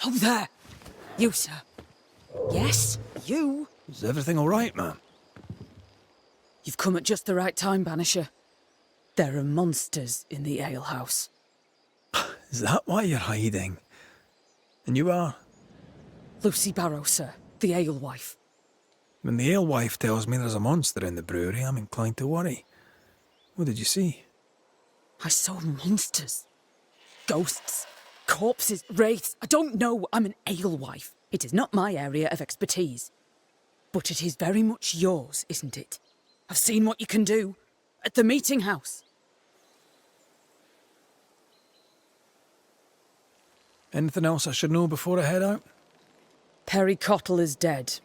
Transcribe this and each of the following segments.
Oh, there! You, sir. Yes, you. Is everything all right, ma'am? You've come at just the right time, Banisher. There are monsters in the alehouse. Is that why you're hiding? And you are? Lucy Barrow, sir. The alewife. When the alewife tells me there's a monster in the brewery, I'm inclined to worry. What did you see? I saw monsters. Ghosts. Corpses. Wraiths. I don't know. I'm an alewife. It is not my area of expertise. But it is very much yours, isn't it? I've seen what you can do. At the meeting house. Anything else I should know before I head out? Perry Cottle is dead.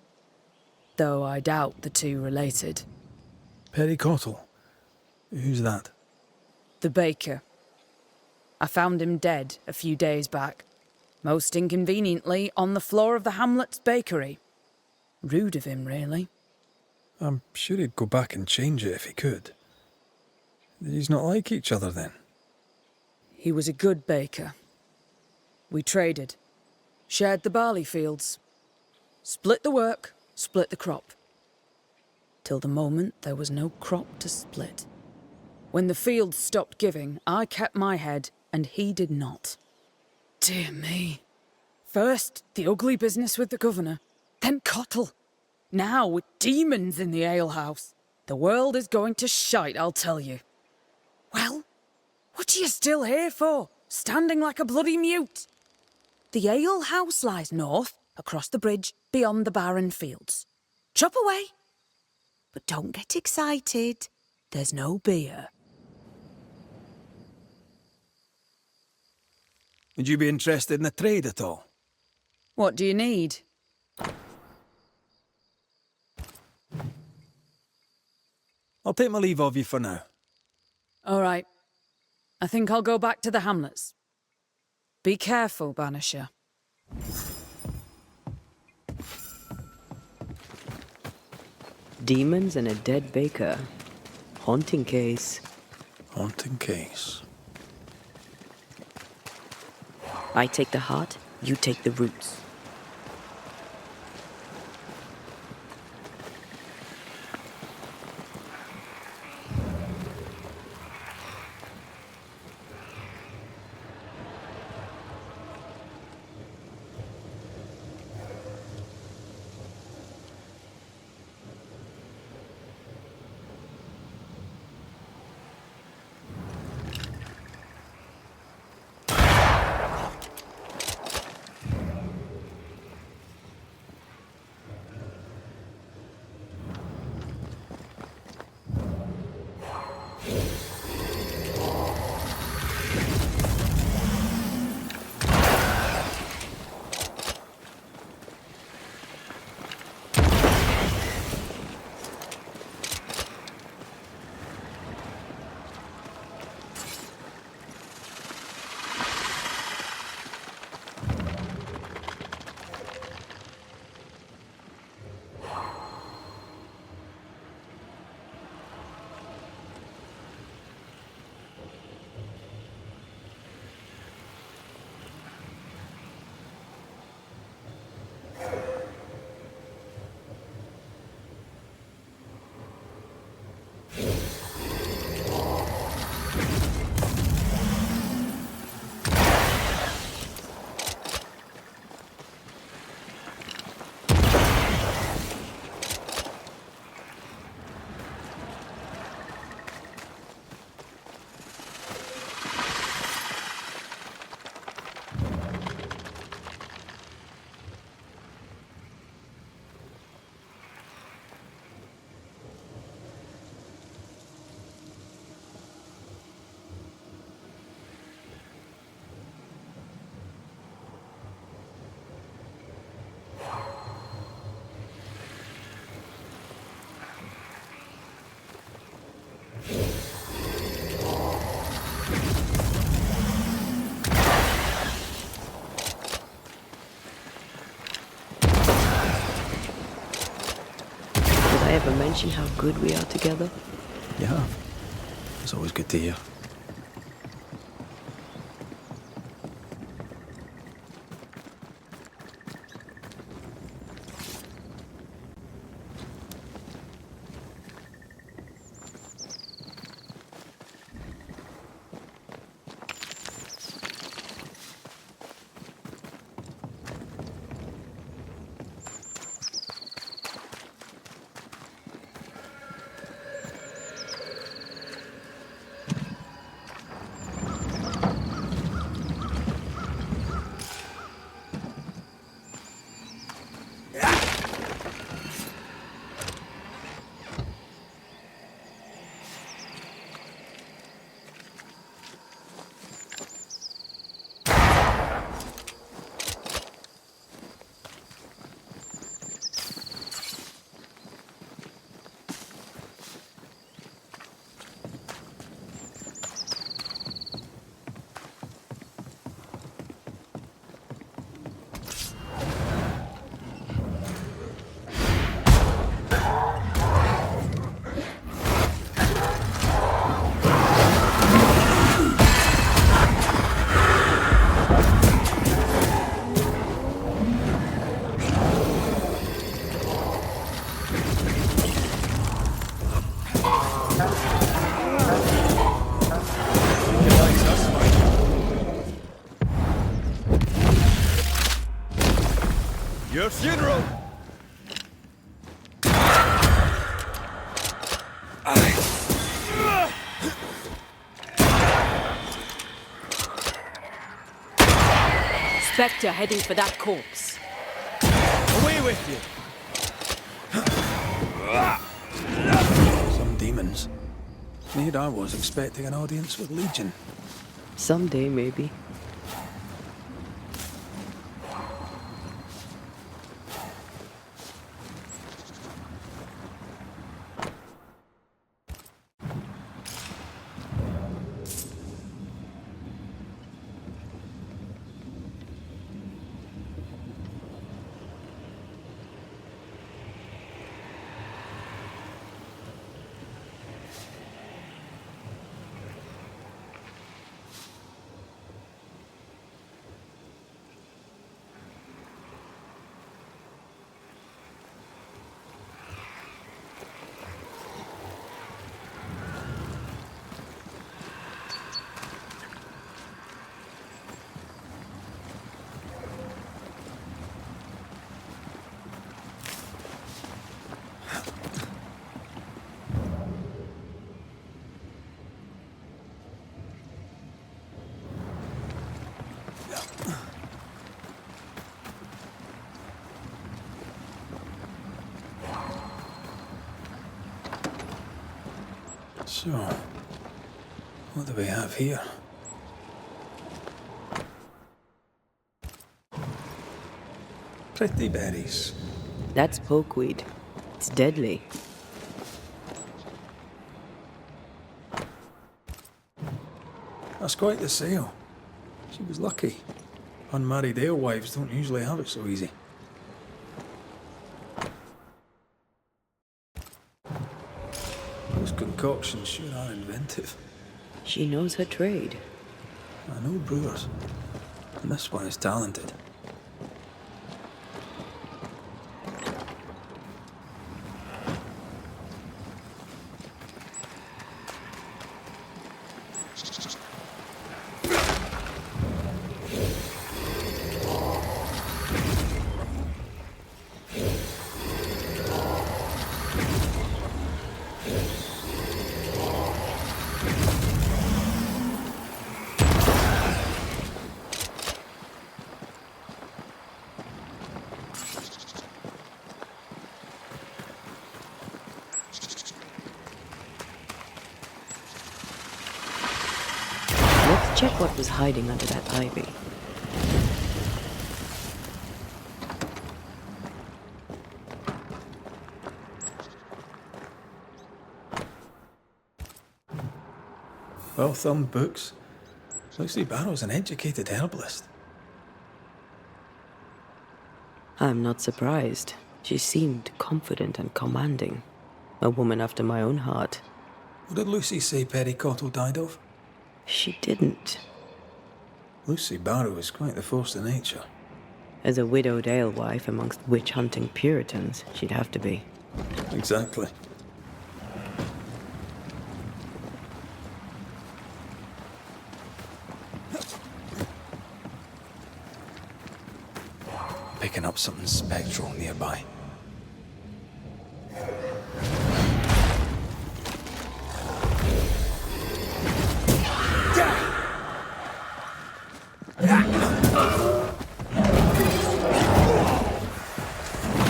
Though I doubt the two related. Perry Cottle? Who's that? The baker. I found him dead a few days back. Most inconveniently on the floor of the hamlet's bakery. Rude of him, really. I'm sure he'd go back and change it if he could. He's not like each other then? He was a good baker. We traded. Shared the barley fields. Split the work, split the crop. Till the moment there was no crop to split. When the fields stopped giving, I kept my head, and he did not. Dear me. First, the ugly business with the governor, then Cottle. Now, with demons in the alehouse. The world is going to shite, I'll tell you. Well, what are you still here for? Standing like a bloody mute? The alehouse lies north, across the bridge, beyond the barren fields. Chop away. But don't get excited. There's no beer. Would you be interested in a trade at all? What do you need? I'll take my leave of you for now. All right. I think I'll go back to the hamlets. Be careful, Banisher. Demons and a dead baker. Haunting case. Haunting case. I take the heart, you take the roots. Ever mention how good we are together? Yeah. It's always good to hear. Your funeral! Spectre heading for that corpse. Away with you! Some demons. Here I was expecting an audience with Legion. Someday, maybe. So, what do we have here? Pretty berries. That's pokeweed. It's deadly. That's quite the sale. She was lucky. Unmarried alewives don't usually have it so easy. Those concoctions sure are inventive. She knows her trade. I know brewers. And this one is talented. Let's check what was hiding under that ivy. Well-thumbed books. Lucy Barrow's an educated herbalist. I'm not surprised. She seemed confident and commanding. A woman after my own heart. What did Lucy say Perry Cottle died of? She didn't. Lucy Barrow is quite the force of nature. As a widowed alewife amongst witch-hunting Puritans, she'd have to be. Exactly. Picking up something spectral nearby.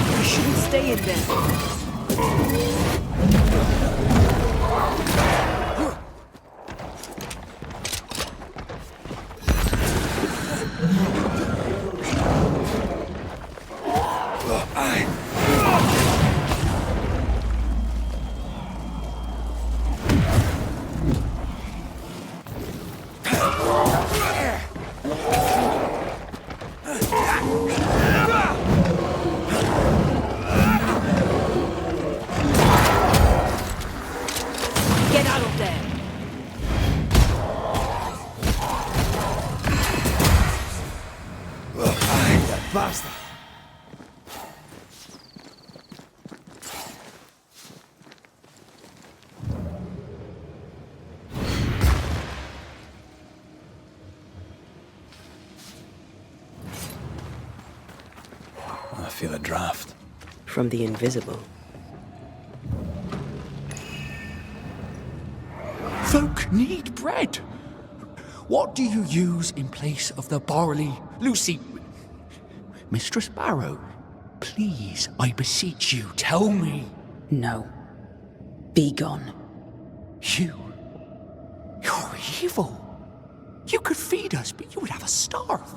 You shouldn't stay in there. Get out of there! That bastard! feel a draft. From the invisible. Folk need bread. What do you use in place of the barley? Lucy, Mistress Barrow, please, I beseech you, tell me. No. Be gone. You're evil. You could feed us, but you would have us starve.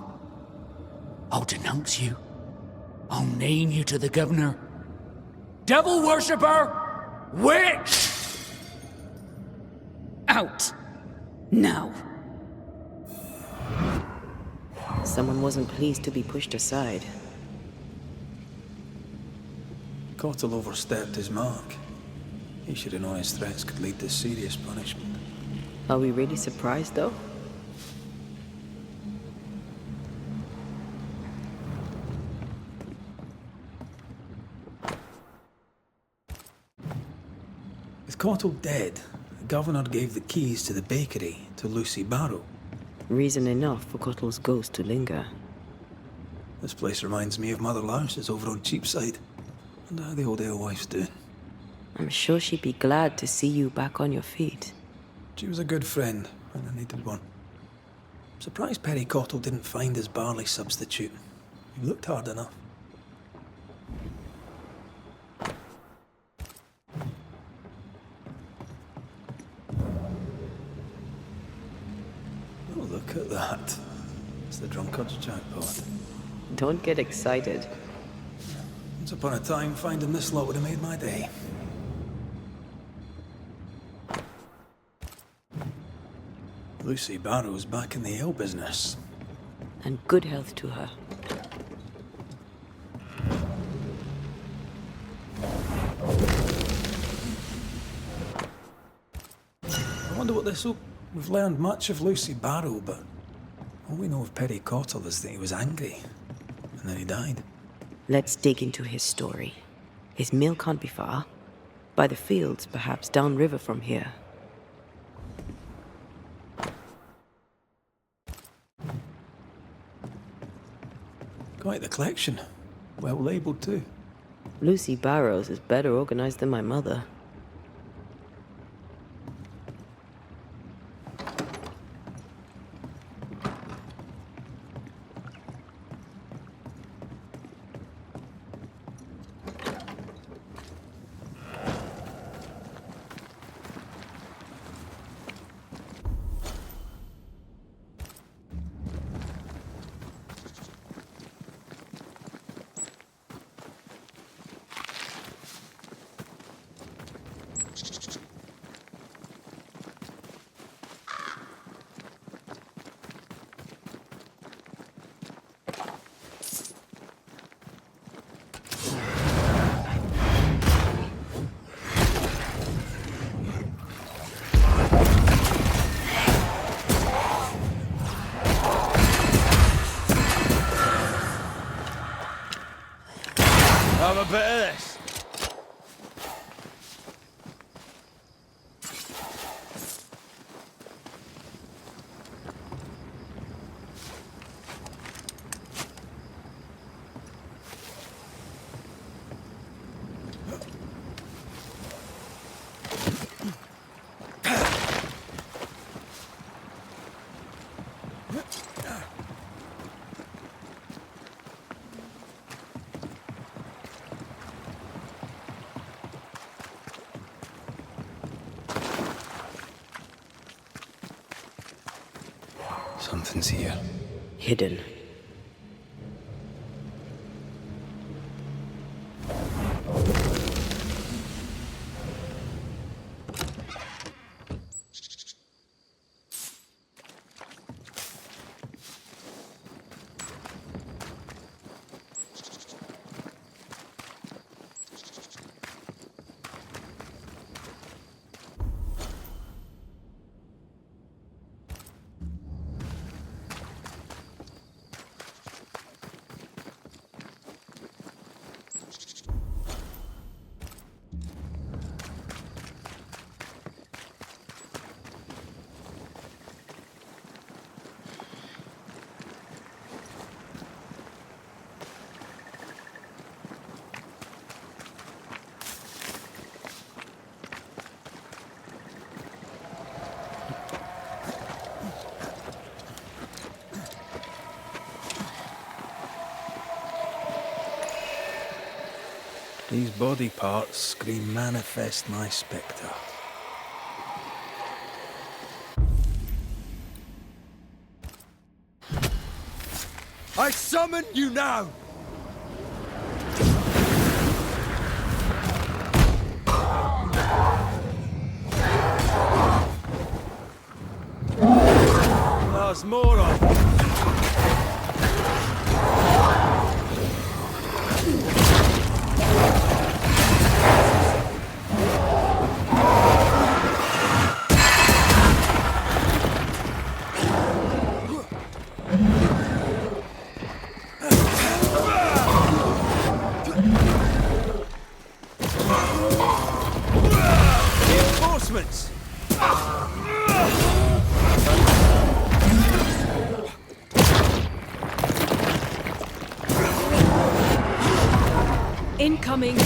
I'll denounce you. I'll name you to the governor. Devil worshipper! Witch! Out! Now! Someone wasn't pleased to be pushed aside. Cottle overstepped his mark. He should have known his threats could lead to serious punishment. Are we really surprised, though? With Cottle dead, the governor gave the keys to the bakery to Lucy Barrow. Reason enough for Cottle's ghost to linger. This place reminds me of Mother Louse's over on Cheapside. And how the old alewives do. I'm sure she'd be glad to see you back on your feet. She was a good friend when I needed one. I'm surprised Perry Cottle didn't find his barley substitute. He looked hard enough. Oh, look at that. It's the drunkard's jackpot. Don't get excited. Once upon a time, finding this lot would have made my day. Lucy Barrow's back in the ale business. And good health to her. I wonder what this will... We've learned much of Lucy Barrow, but all we know of Perry Cottle is that he was angry, and then he died. Let's dig into his story. His mill can't be far. By the fields, perhaps downriver from here. Quite the collection. Well labelled too. Lucy Barrows is better organized than my mother. Have a bit of this. Something's here. Hidden. These body parts scream manifest my spectre. I summon you now! There's more of them. Reinforcements! Incoming!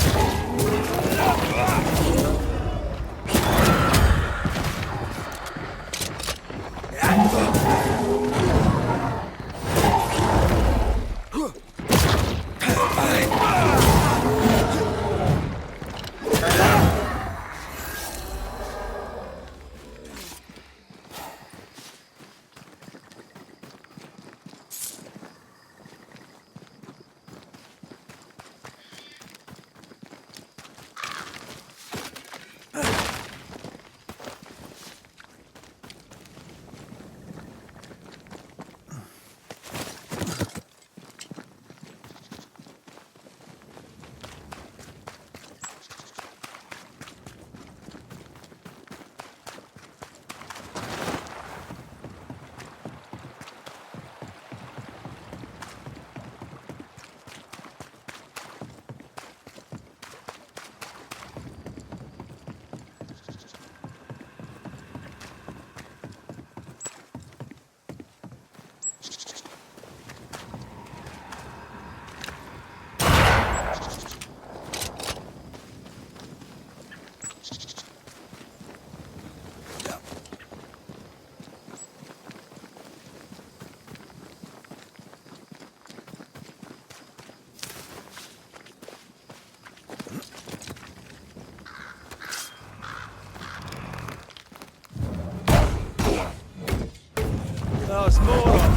There's more of them.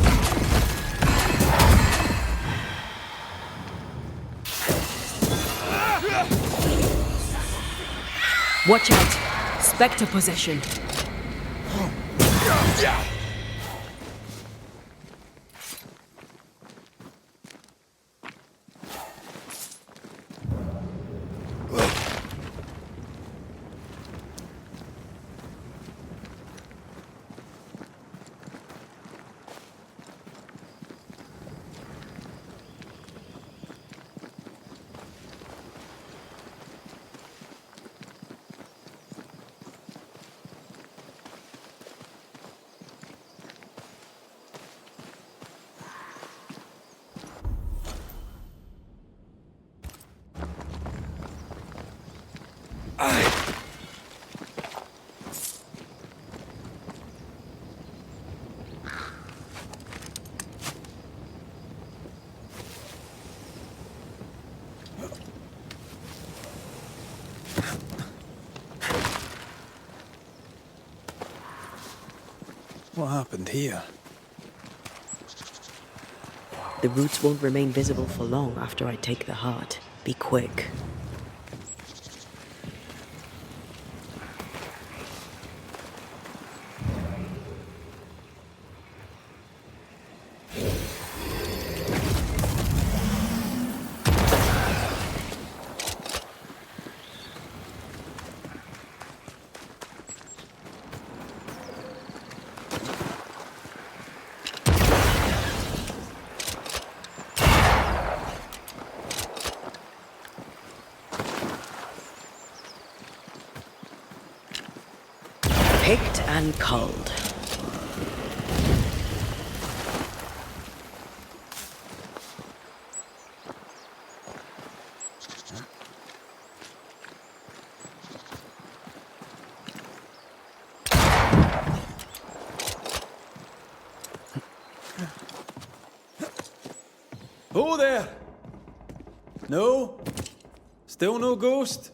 Watch out! Spectre possession. What happened here? The roots won't remain visible for long after I take the heart. Be quick. Picked and culled. Oh there! No? Still no ghost?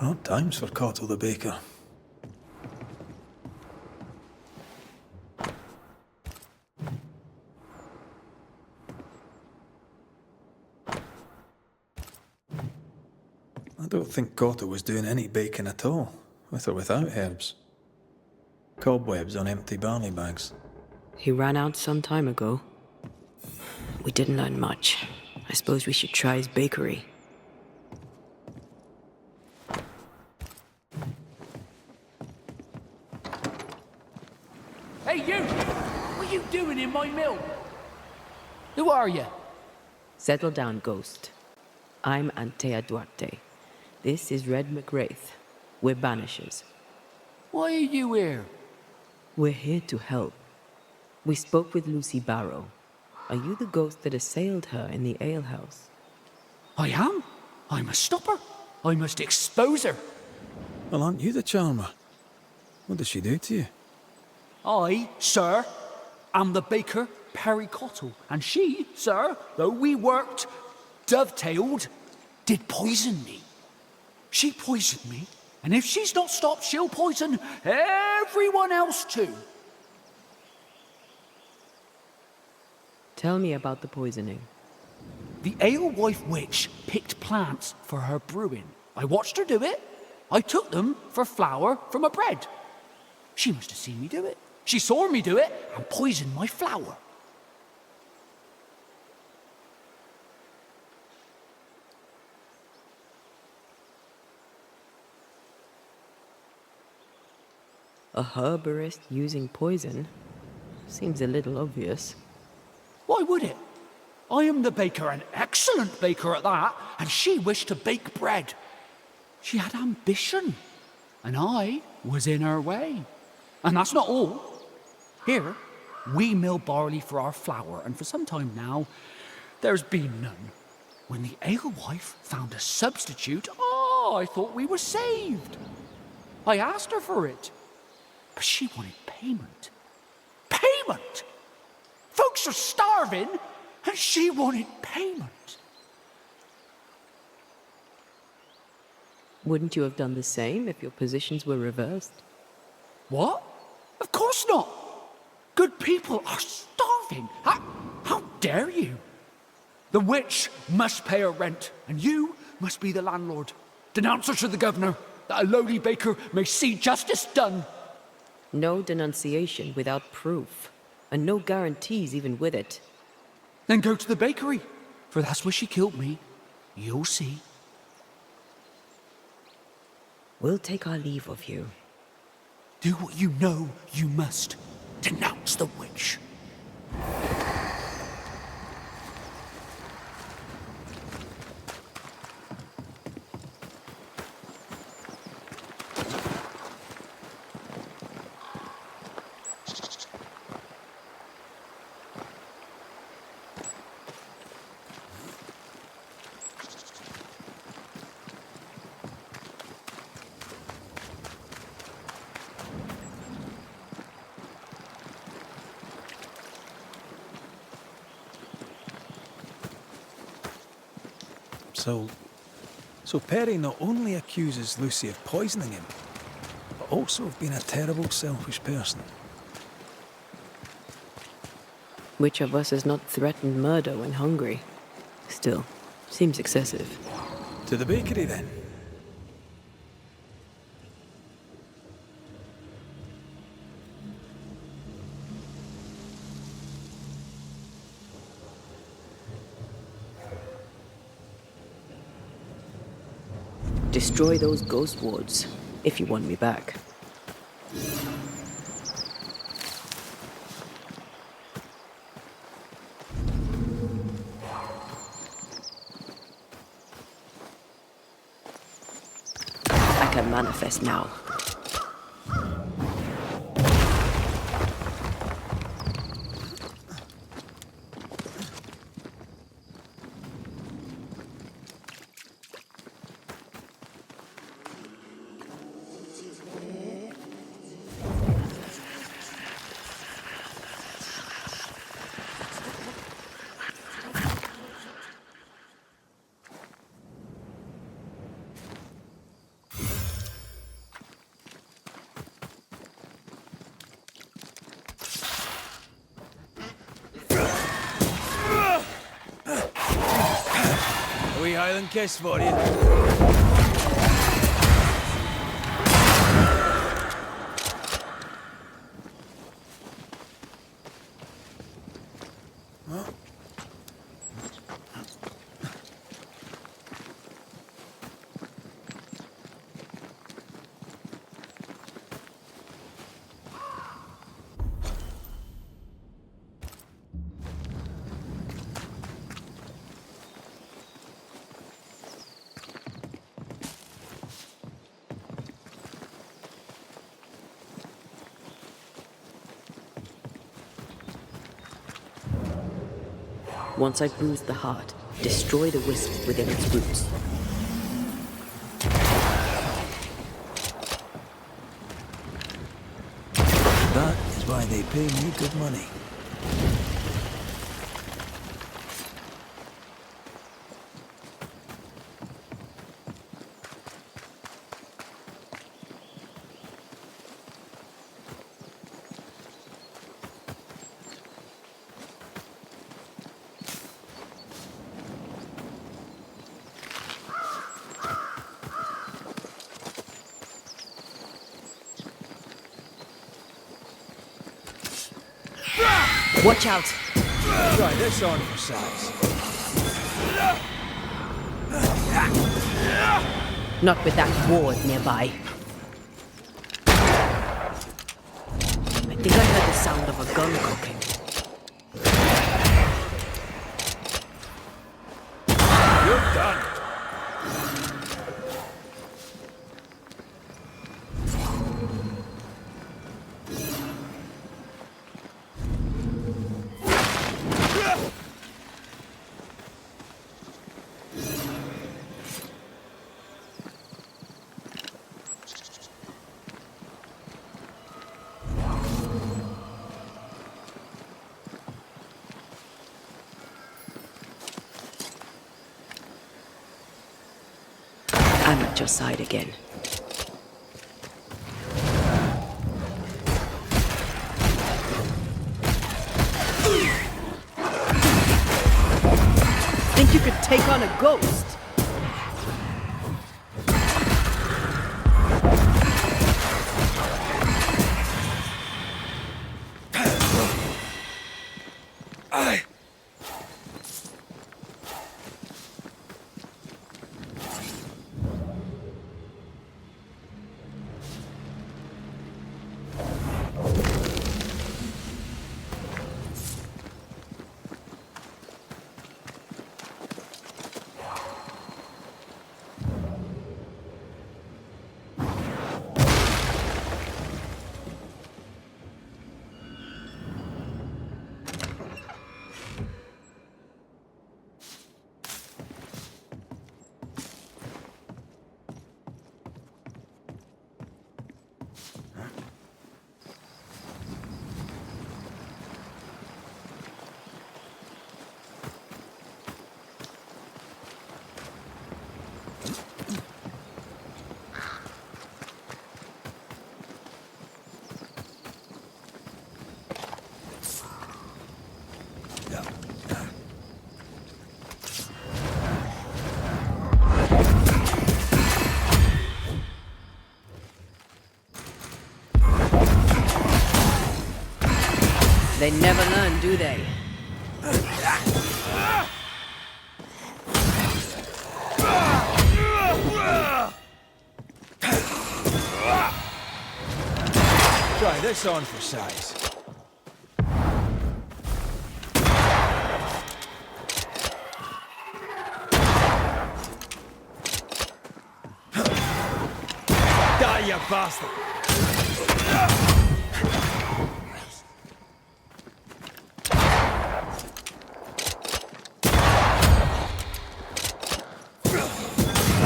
Odd times for Cottle the baker. I don't think Cottle was doing any baking at all, with or without herbs. Cobwebs on empty barley bags. He ran out some time ago. We didn't learn much. I suppose we should try his bakery. Hey, you! What are you doing in my mill? Who are you? Settle down, Ghost. I'm Antea Duarte. This is Red McWraith. We're Banishers. Why are you here? We're here to help. We spoke with Lucy Barrow. Are you the ghost that assailed her in the alehouse? I am. I must stop her. I must expose her. Well, aren't you the charmer? What did she do to you? I, sir, am the baker Perry Cottle, and she, sir, though we worked dovetailed, did poison me. She poisoned me, and if she's not stopped, she'll poison everyone else too. Tell me about the poisoning. The alewife witch picked plants for her brewing. I watched her do it. I took them for flour from a bread. She must have seen me do it. She saw me do it and poisoned my flour. A herborist using poison? Seems a little obvious. Why would it? I am the baker, an excellent baker at that, and she wished to bake bread. She had ambition, and I was in her way. And that's not all. Here, we mill barley for our flour, and for some time now, there's been none. When the alewife found a substitute, I thought we were saved. I asked her for it, but she wanted payment. Payment! Folks are starving, and she wanted payment. Wouldn't you have done the same if your positions were reversed? What? Of course not. Good people are starving. How dare you? The witch must pay her rent, and you must be the landlord. Denounce her to the governor, that a lowly baker may see justice done. No denunciation without proof, and no guarantees even with it. Then go to the bakery, for that's where she killed me. You'll see. We'll take our leave of you. Do what you know you must. Denounce the witch. So Perry not only accuses Lucy of poisoning him, but also of being a terrible, selfish person. Which of us has not threatened murder when hungry? Still, seems excessive. To the bakery, then. Destroy those ghost wards, if you want me back. I can manifest now. Highland kiss for you. Once I've bruised the heart, destroy the wisps within its roots. That is why they pay me good money. Watch out! Try this on for size. Not with that ward nearby. I think I heard the sound of a gun cocking. You're done. I'm at your side again. Think you could take on a ghost? They never learn, do they? Try this on for size. Die, you bastard!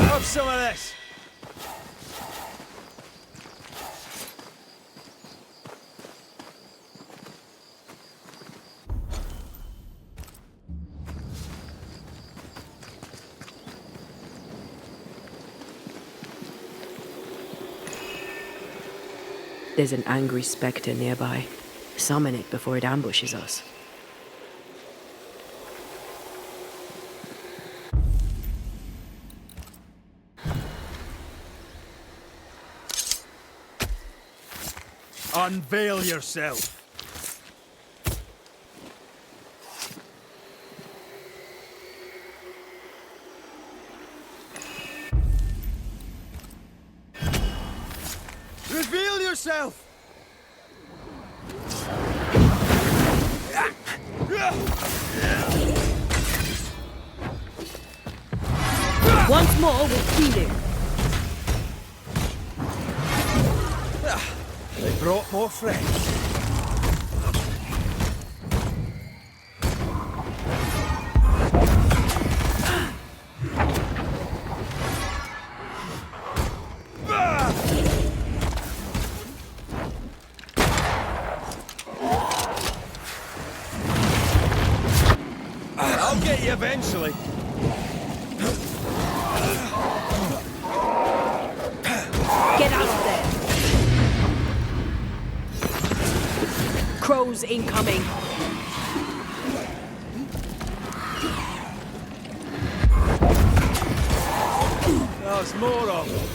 Have some of this! There's an angry specter nearby. Summon it before it ambushes us. Unveil yourself. Reveal yourself! Once more with feeling. They brought more friends. I'll get you eventually. Get out of there. Crows incoming. There's more of them.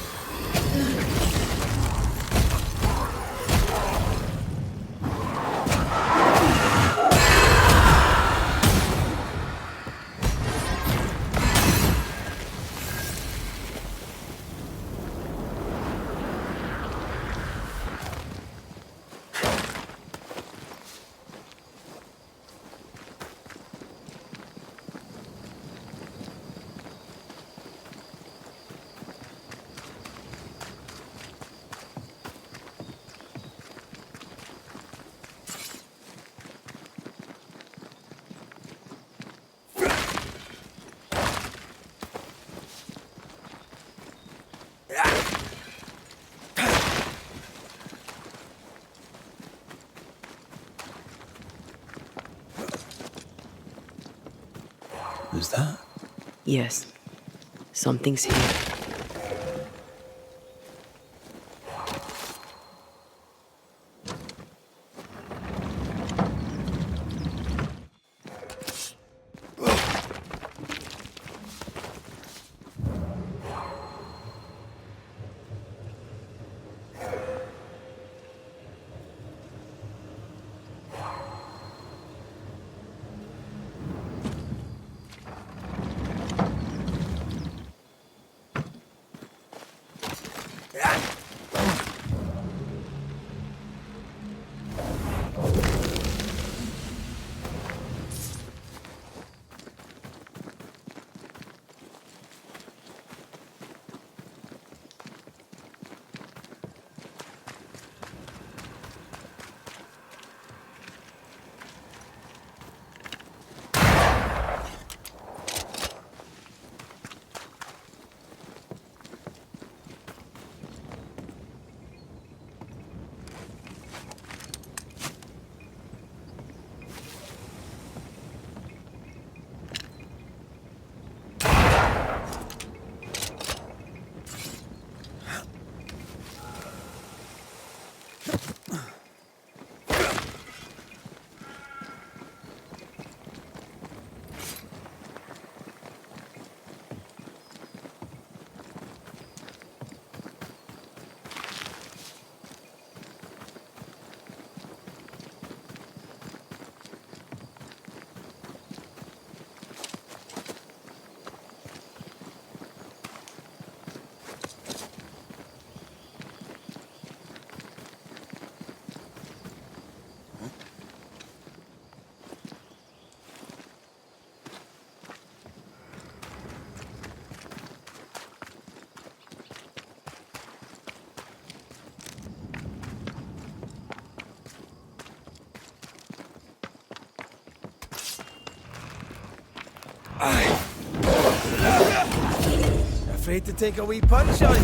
Who's that? Yes, something's here. Afraid to take a wee punch on you?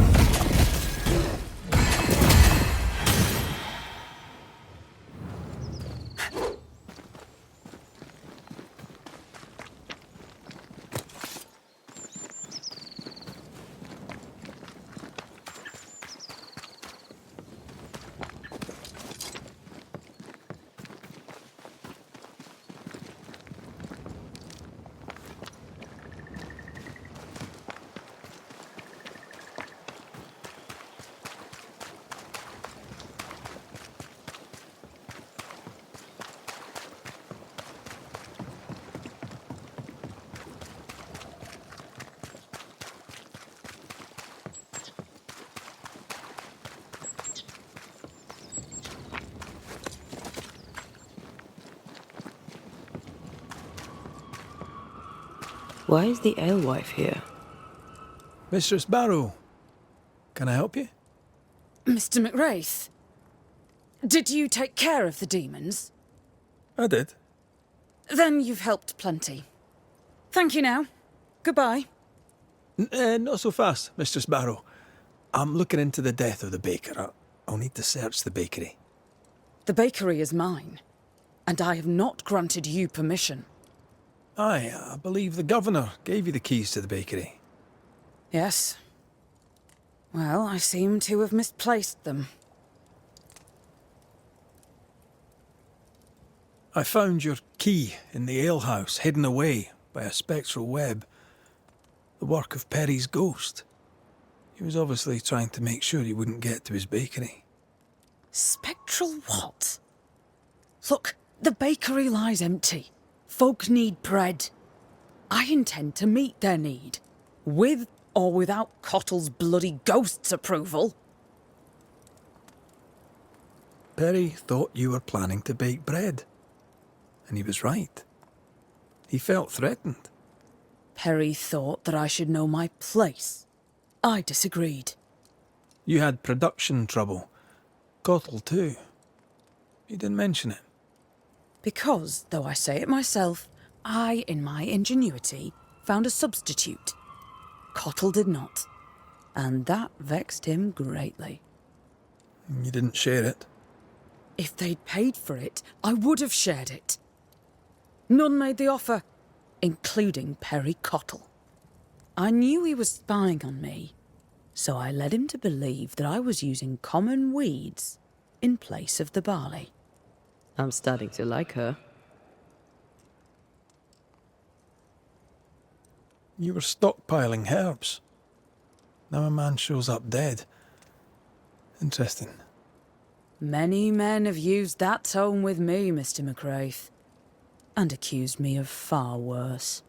Why is the alewife here? Mistress Barrow, can I help you? Mr. McWraith, did you take care of the demons? I did. Then you've helped plenty. Thank you now. Goodbye. Not so fast, Mistress Barrow. I'm looking into the death of the baker. I'll need to search the bakery. The bakery is mine, and I have not granted you permission. Aye, I believe the governor gave you the keys to the bakery. Yes. Well, I seem to have misplaced them. I found your key in the alehouse, hidden away by a spectral web. The work of Perry's ghost. He was obviously trying to make sure you wouldn't get to his bakery. Spectral what? Look, the bakery lies empty. Folk need bread. I intend to meet their need, with or without Cottle's bloody ghost's approval. Perry thought you were planning to bake bread. And he was right. He felt threatened. Perry thought that I should know my place. I disagreed. You had production trouble. Cottle too. You didn't mention it. Because, though I say it myself, I, in my ingenuity, found a substitute. Cottle did not. And that vexed him greatly. You didn't share it. If they'd paid for it, I would have shared it. None made the offer, including Perry Cottle. I knew he was spying on me, so I led him to believe that I was using common weeds in place of the barley. I'm starting to like her. You were stockpiling herbs. Now a man shows up dead. Interesting. Many men have used that tone with me, Mr. McWraith, and accused me of far worse.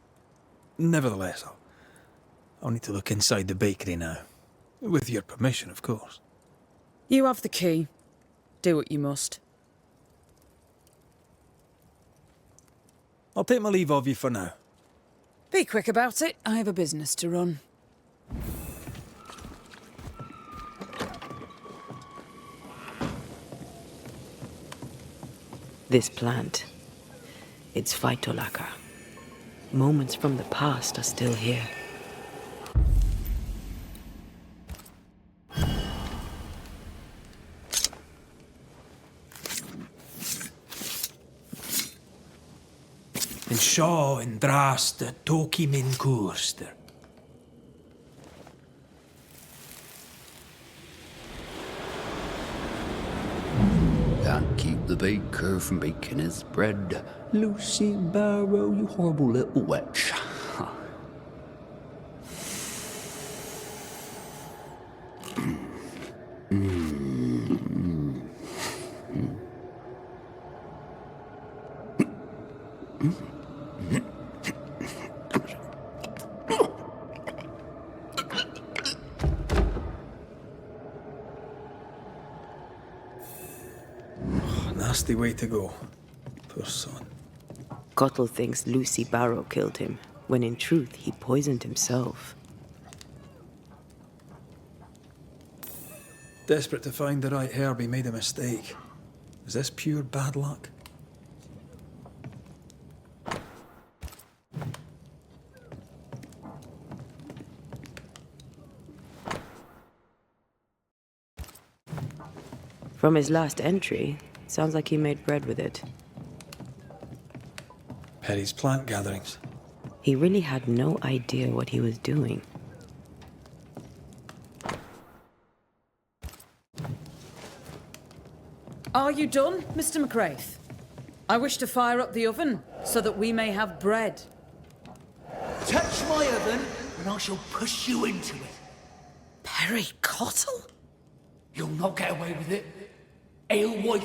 Nevertheless, I'll need to look inside the bakery now. With your permission, of course. You have the key. Do what you must. I'll take my leave of you for now. Be quick about it. I have a business to run. This plant. It's phytolacca. Moments from the past are still here. En seo en draste toki min koerster. Can't keep the baker from baking his bread. Lucy Barrow, you horrible little witch. Nasty way to go. Poor son. Cottle thinks Lucy Barrow killed him, when in truth he poisoned himself. Desperate to find the right herb, he made a mistake. Is this pure bad luck? From his last entry, sounds like he made bread with it. Perry's plant gatherings. He really had no idea what he was doing. Are you done, Mr. McWraith? I wish to fire up the oven so that we may have bread. Touch my oven, and I shall push you into it. Perry Cottle? You'll not get away with it. Alewife,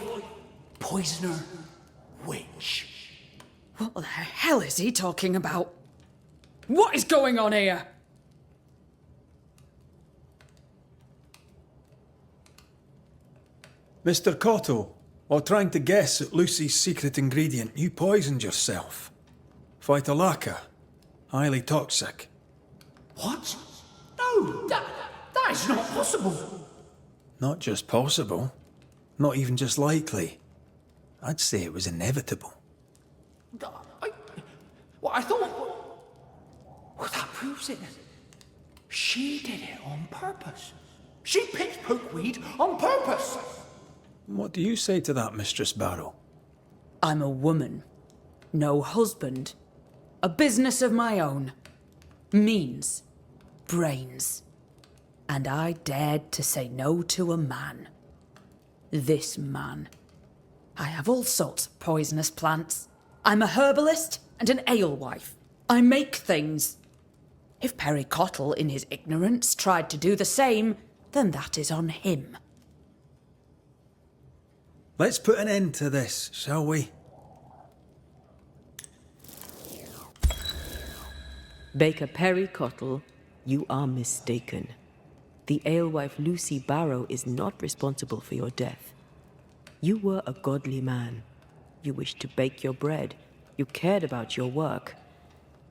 poisoner, witch. What the hell is he talking about? What is going on here? Mr. Cotto, while trying to guess at Lucy's secret ingredient, you poisoned yourself. Phytolacca. Highly toxic. What? No, that is not possible. Not just possible. Not even just likely. I'd say it was inevitable. I thought... Well, that proves it. She did it on purpose. She picked pokeweed on purpose. What do you say to that, Mistress Barrow? I'm a woman. No husband. A business of my own. Means. Brains. And I dared to say no to a man. This man. I have all sorts of poisonous plants. I'm a herbalist and an alewife. I make things. If Perry Cottle, in his ignorance, tried to do the same, then that is on him. Let's put an end to this, shall we? Baker Perry Cottle, you are mistaken. The alewife Lucy Barrow is not responsible for your death. You were a godly man. You wished to bake your bread. You cared about your work.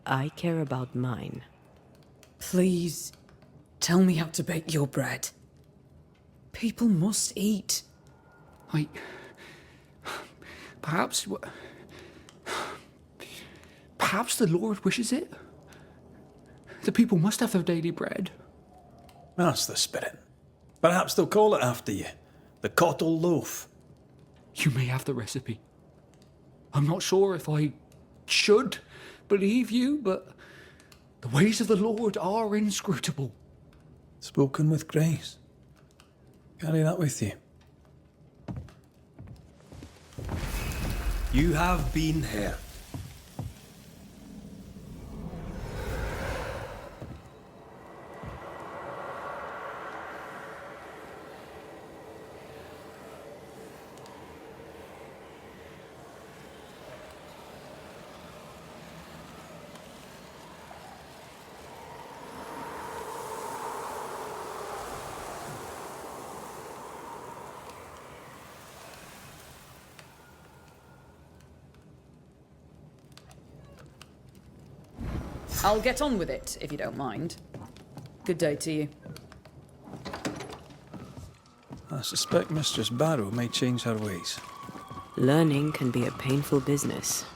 I care about mine. Please, tell me how to bake your bread. People must eat. Perhaps the Lord wishes it? The people must have their daily bread. That's the spirit. Perhaps they'll call it after you. The Cottle Loaf. You may have the recipe. I'm not sure if I should believe you, but the ways of the Lord are inscrutable. Spoken with grace. Carry that with you. You have been here. I'll get on with it, if you don't mind. Good day to you. I suspect Mistress Barrow may change her ways. Learning can be a painful business.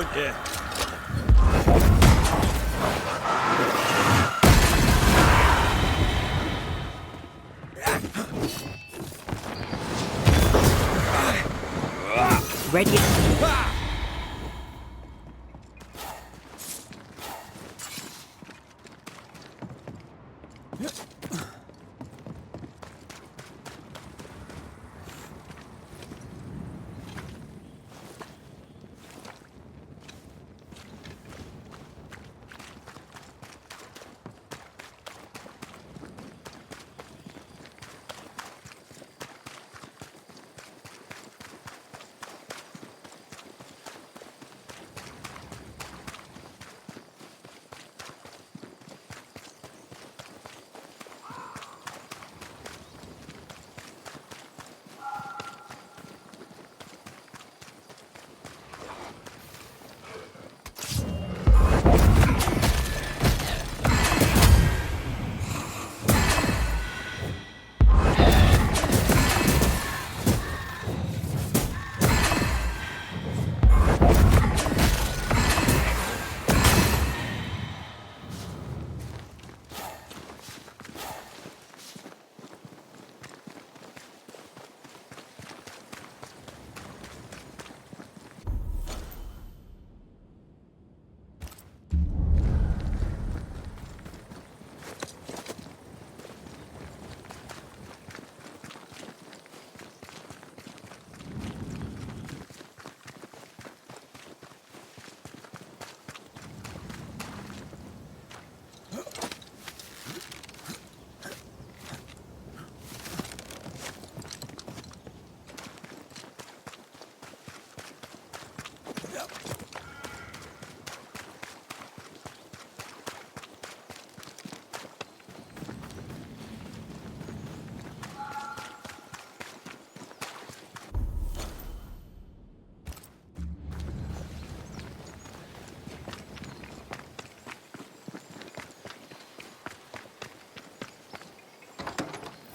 don't you? Ready?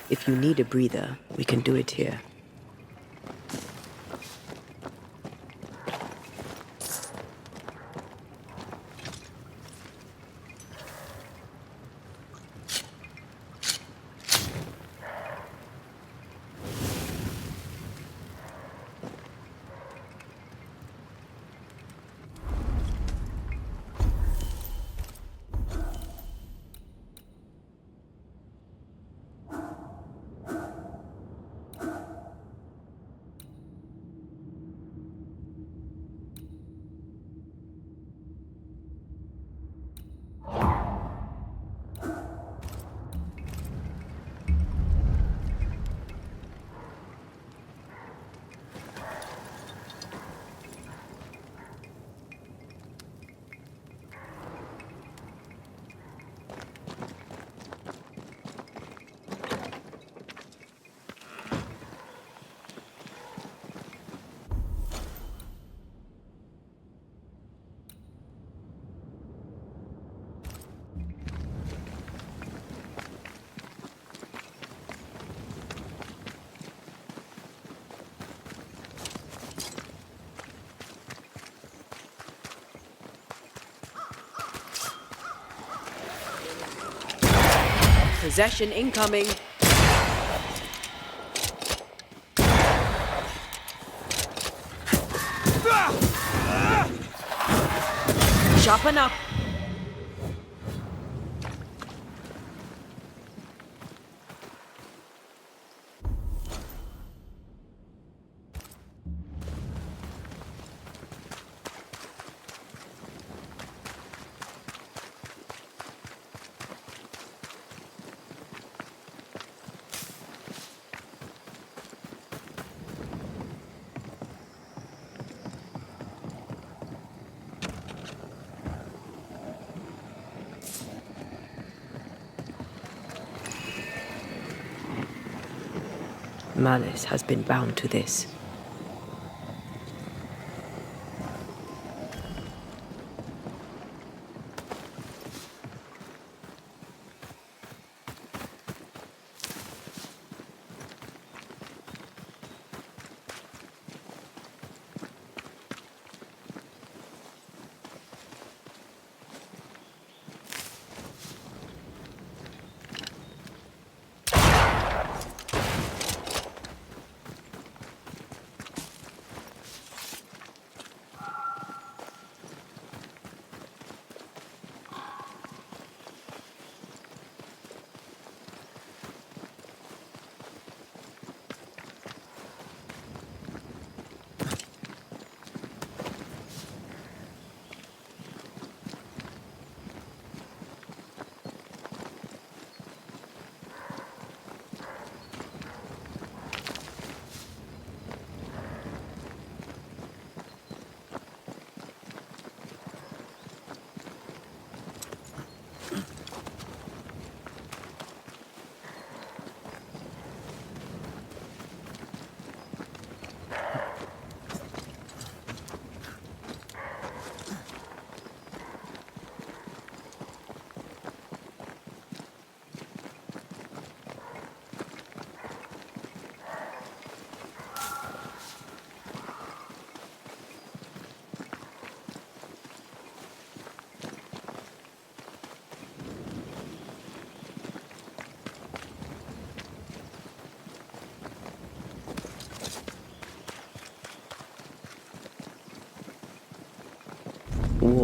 If you need a breather, we can do it here. Possession incoming. Sharpen up. Malice has been bound to this.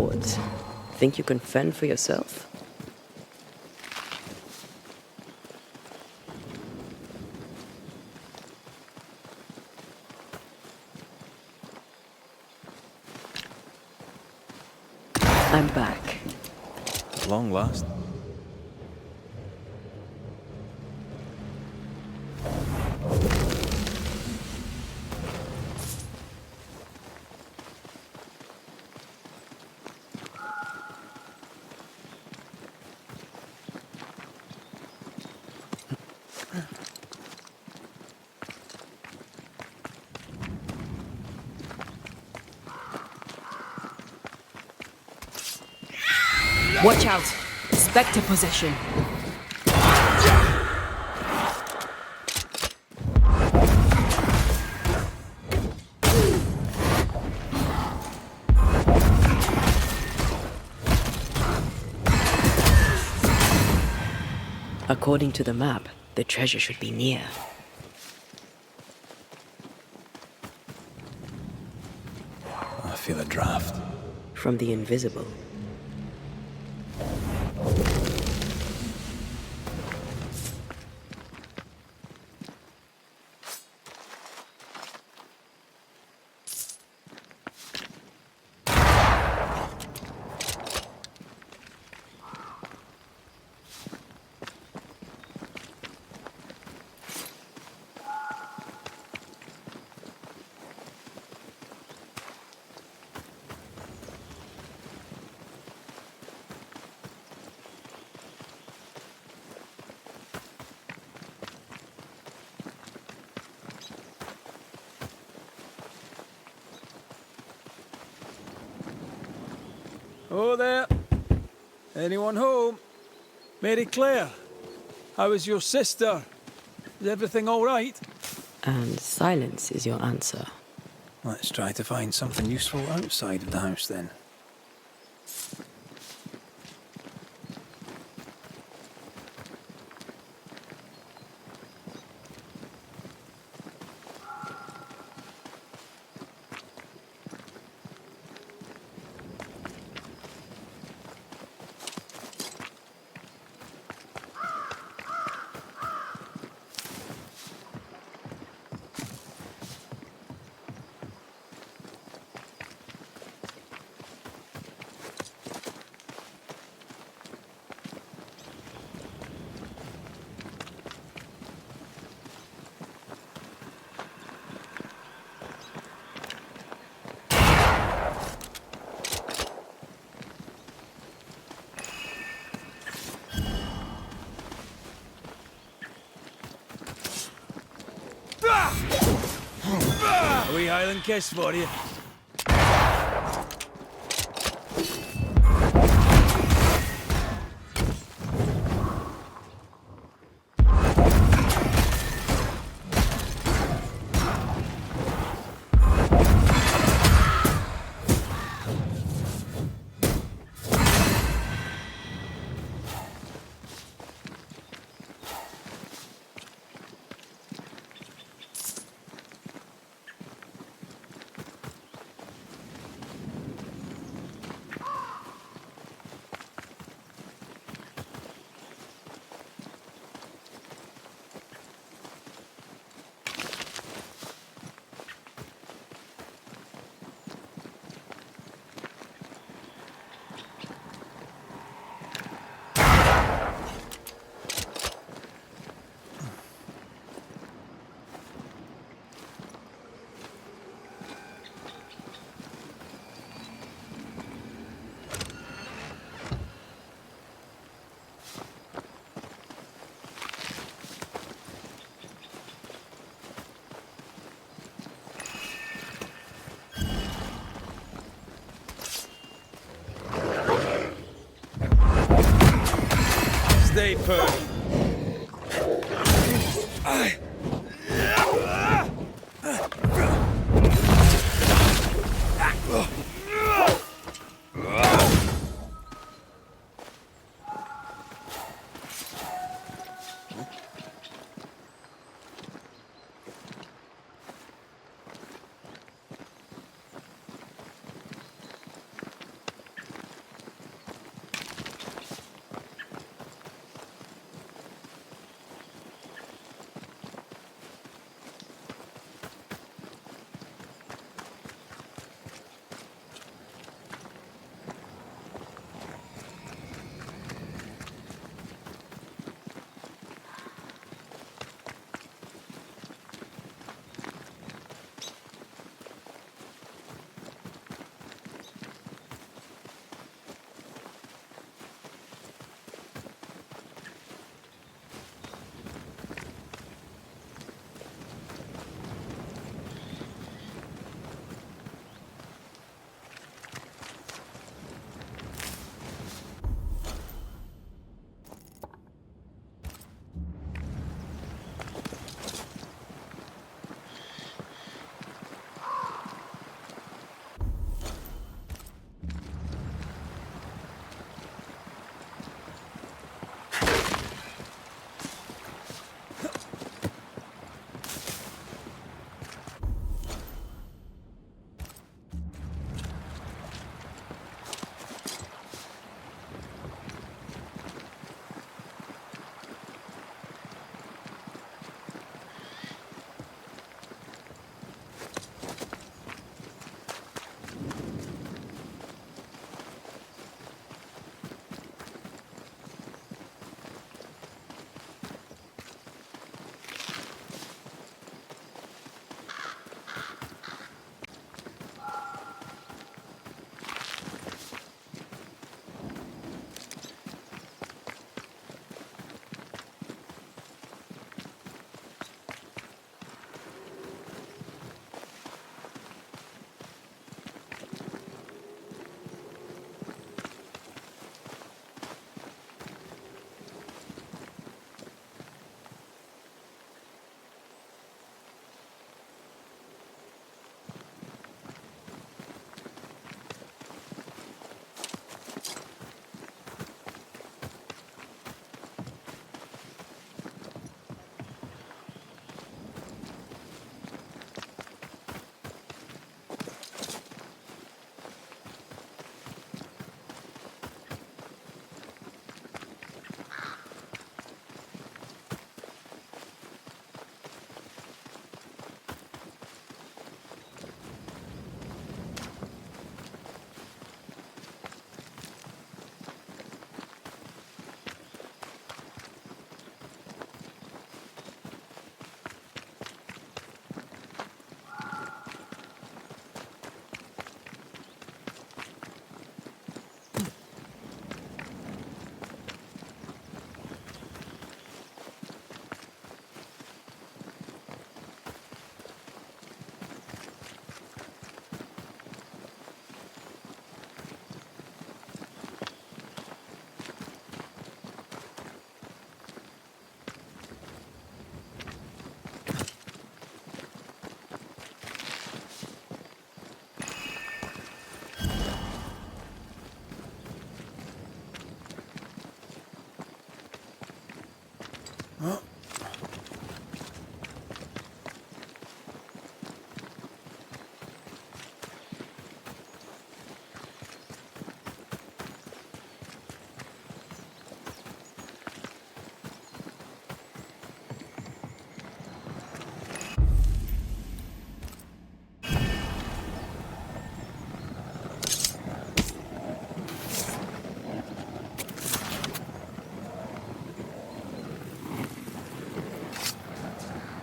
rewards. Think you can fend for yourself? I'm back. At long last. Watch out! Spectre possession. According to the map, the treasure should be near. I feel a draft. From the invisible. Oh there. Anyone home? Mary Claire, how is your sister? Is everything all right? And silence is your answer. Let's try to find something useful outside of the house then. A wee Highland kiss for you. Stay put.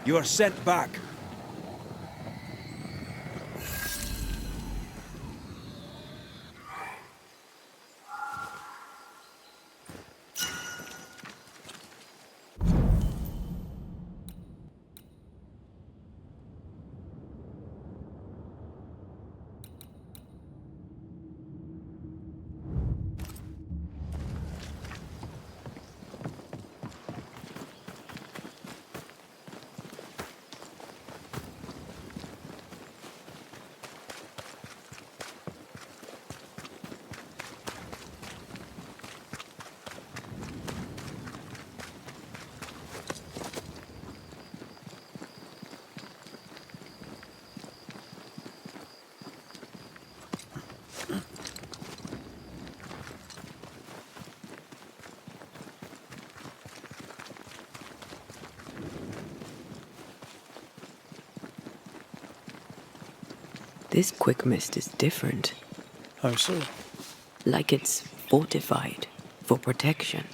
You are sent back. This quick mist is different. How so? Like it's fortified for protection.